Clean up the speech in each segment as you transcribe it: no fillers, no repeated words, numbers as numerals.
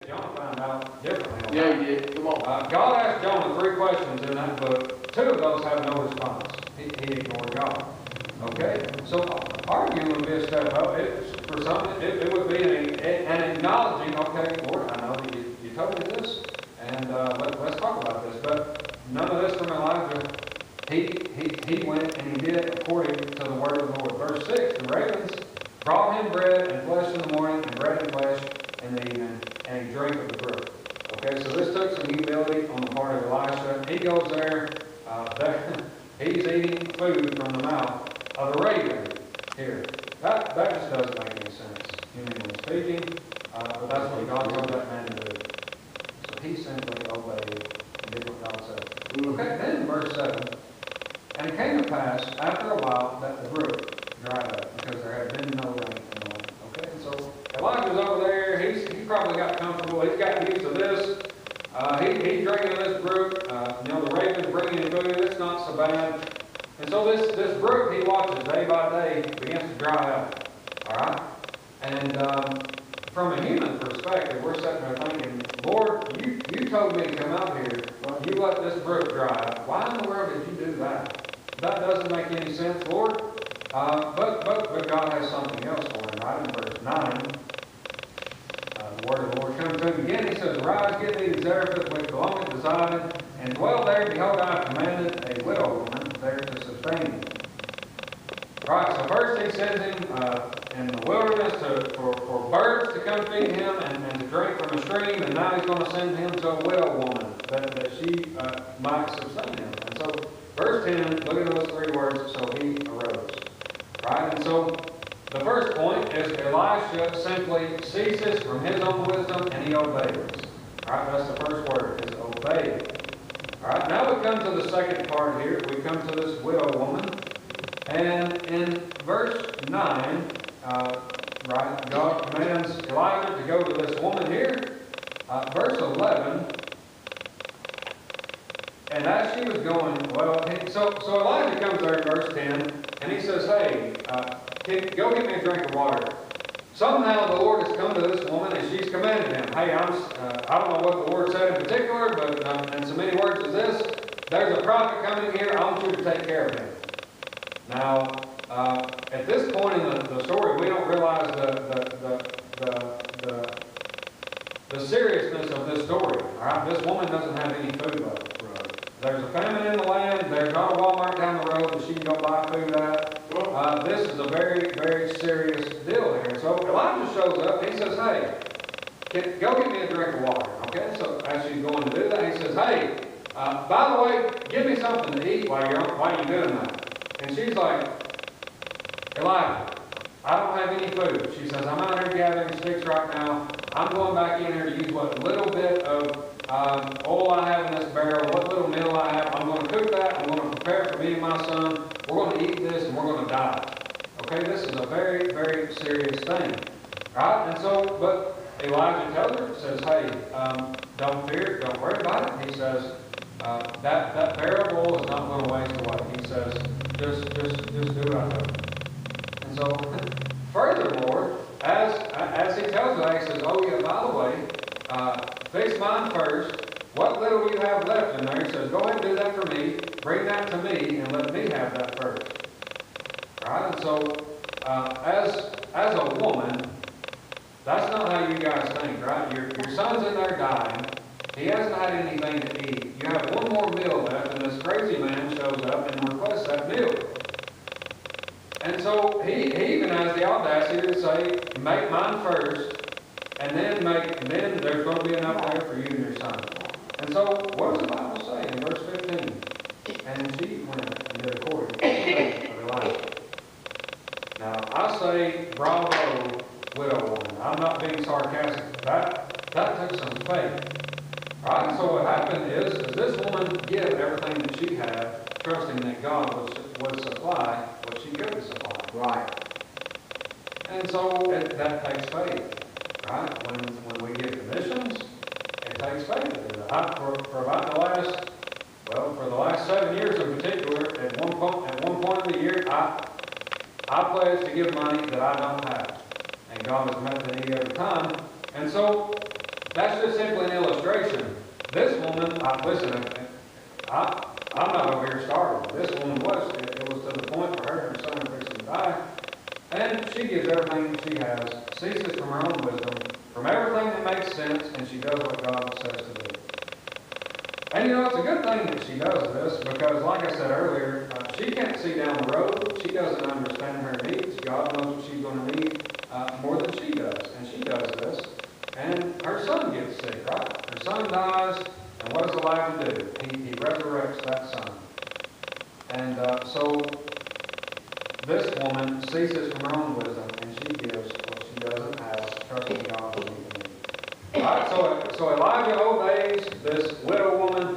Jonah found out differently. Yeah, he did. Come on. God asked Jonah 3 questions in that book. 2 of those have no response. He ignored God. Okay? So arguing would be a step up. For some, it would be an acknowledging, okay, Lord, I know that you told me this, and let's talk about this. But none of this from Elijah. He went and he did according to the word of the Lord. Verse 6, the ravens brought him bread and flesh in the morning, and bread and flesh in the evening, and he drank of the brook. Okay, so this took some humility on the part of Elisha. He goes there, he's eating food from the mouth of a raven here. That just doesn't make any sense, humanly speaking, but that's what God told that man to do. So he simply obeyed and did what God said. Okay, then in verse 7, and it came to pass after a while that the brook dried up, because there had been no rain in the land. Okay, and so Elijah's over there. He probably got comfortable. He's got used to this. He's drinking this brook. The raven's bringing him food. It's not so bad. And so this brook he watches day by day begins to dry up. All right, and from a human perspective, we're sitting there thinking, Lord, you told me to come out here. Well, you let this brook dry up. Why in the world did you do that? That doesn't make any sense, Lord. But God has something else for him, right? In verse 9, the word of the Lord comes to him again. He says, Arise, get thee to Zarephath, which belongeth to Zidon, and dwell there. Behold, I have commanded a widow woman there to sustain him. Right, so first he sends him in the wilderness for birds to come feed him and to drink from a stream, and now he's going to send him to a widow woman that she might sustain him. And so, verse 10, look at those 3 words, so he arose. Right, and so the first point is Elisha simply ceases from his own wisdom and he obeys. Alright, that's the first word, is obey. Alright, now we come to the second part here. We come to this widow woman. And in verse 9, right, God commands Elijah to go to this woman here. Verse 11, and as she was going, so Elijah comes there in verse 10, and he says, hey, go get me a drink of water. Somehow the Lord has come to this woman, and she's commanded him, hey, I don't know what the Lord said in particular, but in so many words as this, there's a prophet coming here, I want you to take care of him. Now, at this point in the story, we don't realize the seriousness of this story. All right, this woman doesn't have any food left. There's a famine in the land. There's not a Walmart down the road that she can go buy food at. This is a very, very serious deal here. So Elijah shows up and he says, hey, go get me a drink of water. Okay, so as she's going to do that, he says, hey, by the way, give me something to eat while you're doing that. And she's like, Elijah, I don't have any food. She says, I'm out here gathering sticks right now. I'm going back in here to use what little bit of oil I have in this barrel, what little meal I have. I'm going to cook that. I'm going to prepare it for me and my son. We're going to eat this and we're going to die. Okay, this is a very, very serious thing. Right? And so, but Elijah tells her, says, hey, don't fear, don't worry about it. He says, that barrel of oil is not going to waste away. He says, just do what I told you. And so, furthermore, as he tells her, he says, oh yeah, by the way, fix mine first. What little you have left in there, he says, go ahead and do that for me. Bring that to me and let me have that first. Right? And so, as a woman, that's not how you guys think, right? Your son's in there dying. He hasn't had anything to eat. You have one more meal left, and this crazy man shows up and requests that meal. And so he even has the audacity to say, make mine first, and then there's going to be enough there for you and your son. And so, what does the Bible say in verse 15? And she went and did according to the faith of Elijah. Now, I say, bravo, widow woman. I'm not being sarcastic. That took some faith. All right, so what happened is this woman gave everything that she had, trusting that God would supply what she could supply. Right. And so that takes faith. Right? When we give commissions, it takes faith to do that. For the last 7 years in particular, at one point of the year, I pledge to give money that I don't have. And God has met the need every time. And so That's just simply an illustration. This woman, listen, I'm not over here starving. This woman was. It was to the point where her and her son are fixing to die. And she gives everything that she has, ceases from her own wisdom, from everything that makes sense, and she does what God says to do. And you know, it's a good thing that she does this, because like I said earlier, she can't see down the road. She doesn't understand her needs. God knows what she's going to need more than she does. And she does this. And her son gets sick, right? Her son dies, and what does Elijah do? He resurrects that son. And so this woman ceases from her own wisdom, and she gives what she doesn't have, trusting God to meet the need. All right, so Elijah obeys this widow woman.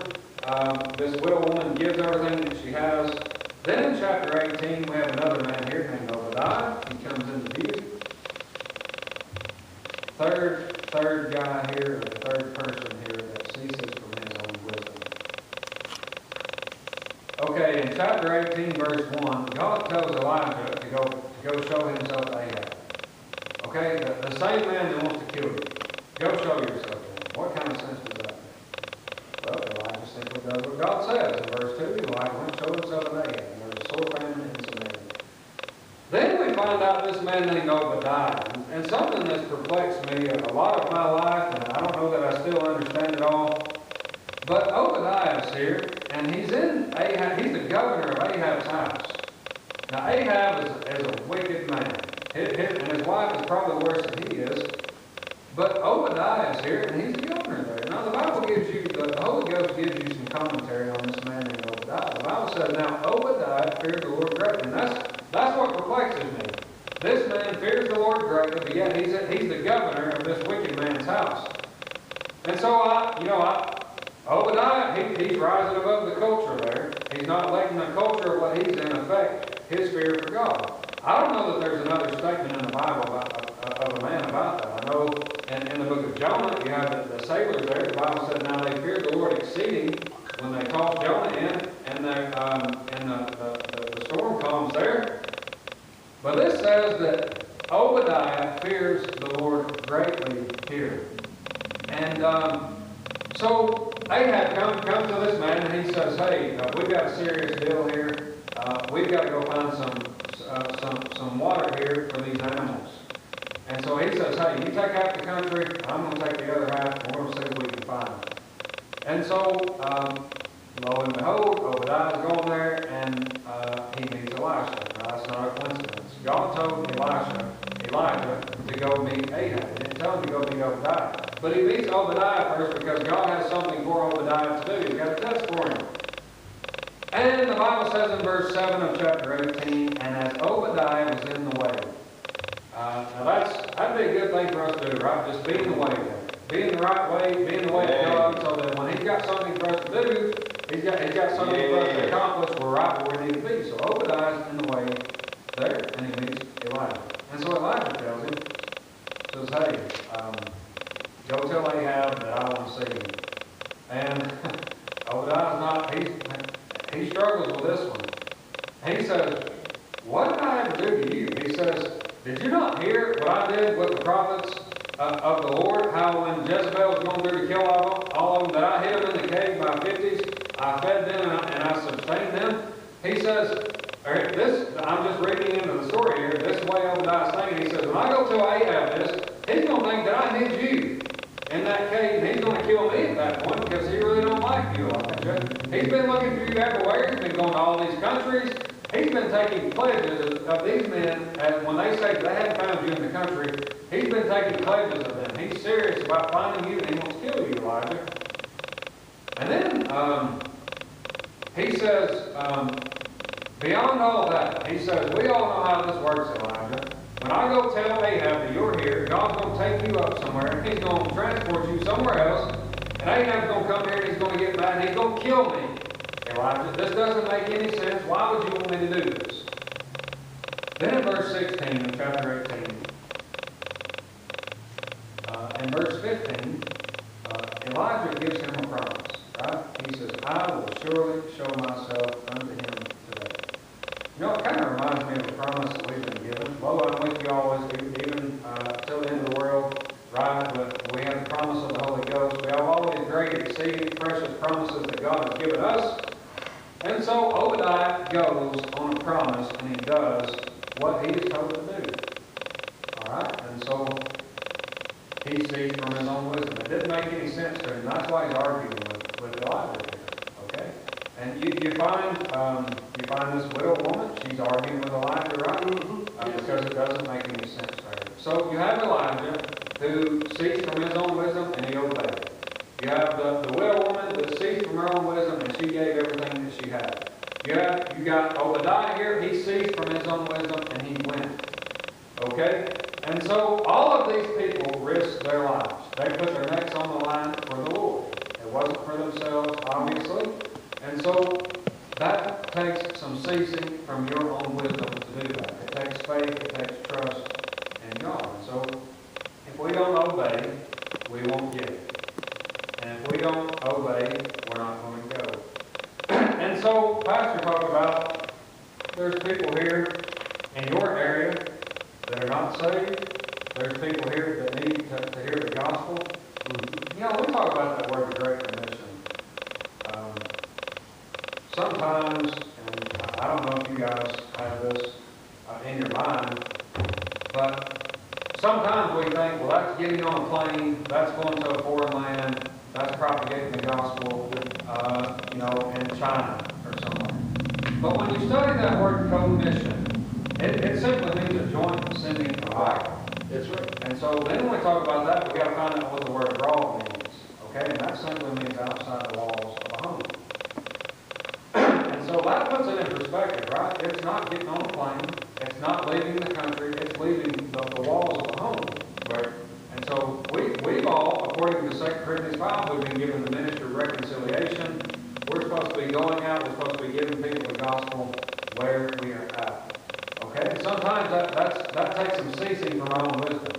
This widow woman gives everything that she has. Then in chapter 18, we have another man here named Obadiah. He comes into view. Third guy here, or the third person here that ceases from his own wisdom. Okay, in chapter 18, verse 1, God tells Elijah to go show himself to Ahab. Okay, the same man that wants to kill you. Go show yourself to him. What kind of sense does that make? Well, Elijah simply does what God says. In verse 2, Elijah went and showed himself to Ahab. And there was a sore famine in Samaria. Then we find out this man named Obadiah. And something that's perplexed me a lot of my life, and I don't know that I still understand it all. But Obadiah is here, and he's in Ahab. He's the governor of Ahab's house. Now Ahab is a wicked man, and his wife is probably worse than he is. But Obadiah is here, and he's the governor there. Now the Bible gives you, the Holy Ghost gives you some commentary on this man named Obadiah. The Bible says, now Obadiah feared the Lord greatly, and that's what perplexes me. This man fears the Lord greatly, but yet he's the governor of this wicked man's house. And so Obadiah, he's rising above the culture there. He's not letting the culture of what he's in affect his fear for God. I don't know that there's another statement in the Bible of a man about that. I know in the book of Jonah, you have the sailors there. The Bible said, now they feared the Lord exceeding when they tossed Jonah in, and the storm calms there. But this says that Obadiah fears the Lord greatly here. And so Ahab comes to this man and he says, hey, we've got a serious deal here. We've got to go find some water here for these animals. And so he says, hey, you take half the country, I'm going to take the other half, and we're going to see what we can find. And so, lo and behold, Obadiah is going there, and he meets Elisha. Now, that's not a coincidence. God told Elijah to go meet Ahab. He didn't tell him to go meet Obadiah. But he meets Obadiah first because God has something for Obadiah to do. He's got a test for him. And the Bible says in verse 7 of chapter 18, and as Obadiah was in the way. Now that'd be a good thing for us to do, right? Just be in the way there. Be in the right way, be in the way of God, so that when he's got something for us to do, he's got something for us to accomplish, we're right where we need to be. So Obadiah's in the way there, and he meets Elijah. And so Elijah tells him, says, hey, go tell Ahab that I want to see him. And Obadiah's not, he struggles with this one. He says, what did I ever do to you? He says, did you not hear what I did with the prophets of the Lord? How when Jezebel was going through to kill all of them, that I hid them in the cave by 50s, I fed them and I sustained them? He says, I'm just reading into the story here. This is the way Obadiah's saying. He says, when I go tell Ahab this, he's going to think that I hid you in that cave, and he's going to kill me at that point because he really don't like you, Elijah. He's been looking for you everywhere. He's been going to all these countries. He's been taking pledges of these men, and when they say they haven't found you in the country, he's been taking pledges of them. He's serious about finding you, and he wants to kill you, Elijah. And then he says, beyond all that, he says, we all know how this works, Elijah. When I go tell Ahab that you're here, God's going to take you up somewhere, and he's going to transport you somewhere else, and Ahab's going to come here, and he's going to get mad, and he's going to kill me. Elijah, this doesn't make any sense. Why would you want me to do this? Then in verse 16 of chapter 18, and verse 15, Elijah gives him a promise, right? He says, I will surely show myself unto him today. You know, it kind of reminds me of a promise that we've been given. Lo, I'm with you always, even till the end of the world, right? But we have the promise of the exceeding precious promises that God has given us. And so Obadiah goes on a promise, and he does what he is told to do. Alright? And so he sees from his own wisdom. It didn't make any sense to him. That's why he's arguing with Elijah here. Okay? And you find this widow woman, she's arguing with Elijah, right? Because it doesn't make any sense to her. So you have Elijah, who sees from his own wisdom, and he obeyed. You have the widow woman that sees from her own wisdom, and she gave everything that she had. You got Obadiah here, he sees from his own wisdom, and he went. Okay? And so all of these people risked their lives. They put their necks on the line for the Lord. It wasn't for themselves, obviously. And so that takes some ceasing from your own wisdom to do that. It takes faith, it takes trust in God. So if we don't obey, we won't get it. And if we don't obey, we're not going to go. And so Pastor talked about there's people here in your area that are not saved. There's people here that need to hear the gospel. You know, we talk about that word, the Great Commission. Sometimes, and I don't know if you guys have this in your mind, but sometimes we think, well, that's getting on a plane, that's going to a foreign land, that's propagating the gospel, in China or somewhere. But when you study that word commission, it simply means a joint sending of Bible. That's right. And so then when we talk about that, we've got to find out what the word abroad means. Okay? And that simply means outside the walls of a home. And so that puts it in perspective, right? It's not getting on a plane. It's not leaving the country. It's leaving the walls of a home. Right? And so we've all, according to 2 Corinthians 5, we've been given the ministry of reconciliation. We're supposed to be going out. We're supposed to be giving people the gospel where we are at. Okay? And sometimes that takes some ceasing from our own wisdom.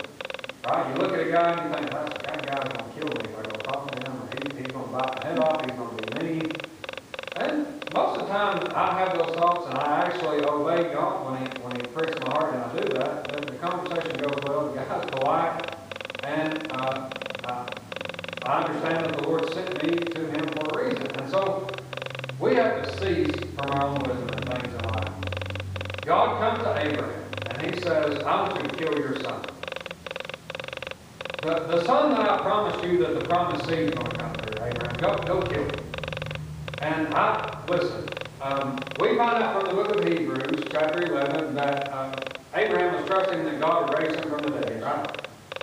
Right? You look at a guy and you think, that guy's going to kill me if I go talk to him, or he's going to bite my head off, he's going to be mean. And most of the time I have those thoughts and I actually obey God when he pricks my heart, and I do that. Then the conversation goes well, the guy's polite, and I understand that the Lord sent me to him for a reason. And so we have to cease from our own wisdom and things in life. God comes to Abraham and he says, I want you to kill your son. The son that I promised you that the promised seed is going to come through, Abraham, go kill him. And we find out from the book of Hebrews, chapter 11, that Abraham was trusting that God would raise him from the dead, right?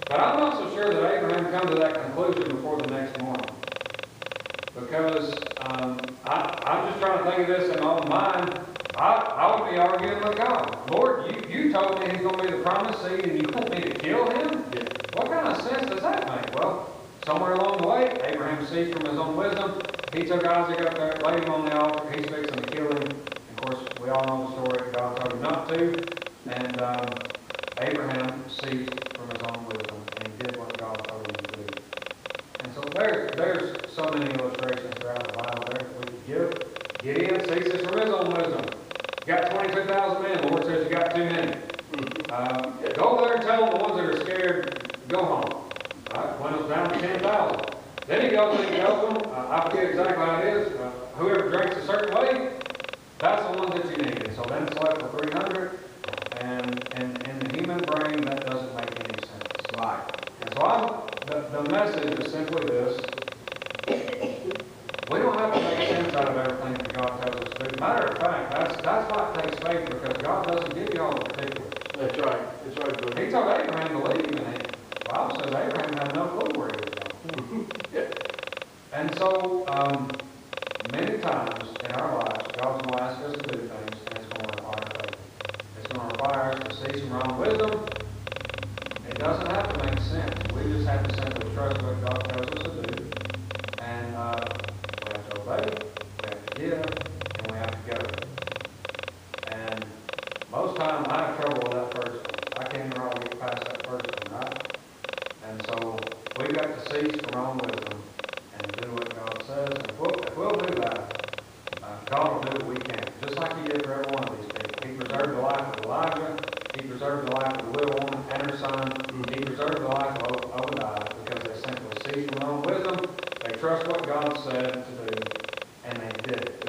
But I'm not so sure that Abraham come to that conclusion before the next morning. Because I'm just trying to think of this in my own mind. I would be arguing with God. Lord, you told me he's going to be the promised seed, and you want me to kill him? Yeah. What kind of sense does that make? Well, somewhere along the way, Abraham ceased from his own wisdom. He took Isaac up there, laid him on the altar. He's fixing to kill him. Of course, we all know the story. God told him not to. And Abraham ceased from his own wisdom, and he did what God told him to do. And so there's so many illustrations throughout the Bible there that we could give. Gideon ceases from his own wisdom. You got 22,000 men. The Lord says you got too many. Go over there and tell them, the ones that are scared, go home. Right? When it was down to 10,000. Then he goes and he tells them, I forget exactly how it is, whoever drinks a certain way, that's the ones that you need. And so then it's left for 300. And in the human brain, that doesn't make any sense. Right. And so the message is simply this. We don't have to make sense out of everything that God tells us to do. Matter of fact, that's why it takes faith, because God doesn't give you all the particulars. That's right. That's right, brother. He told Abraham to leave, and the Bible says Abraham had no clue where he was going. Yeah. And so, many times in our lives, God's going to ask us to do things, and it's going to require faith. It's going to require us to see some wrong wisdom. It doesn't have to make sense. We just have to simply trust what God tells us to do. And we have to obey, we have to give, and we have to go. And most times I have trouble with that first one. I can't even really get past that first one, right? And so we've got to cease from our own wisdom and do what God says. And if we'll do that, God will do what we can. Just like He did for every one of these people. He preserved the life of Elijah. He preserved the life of the widow woman and her son. He preserved the life of Obadiah because they simply ceased from their own wisdom. They trust what God said to do, and they did it.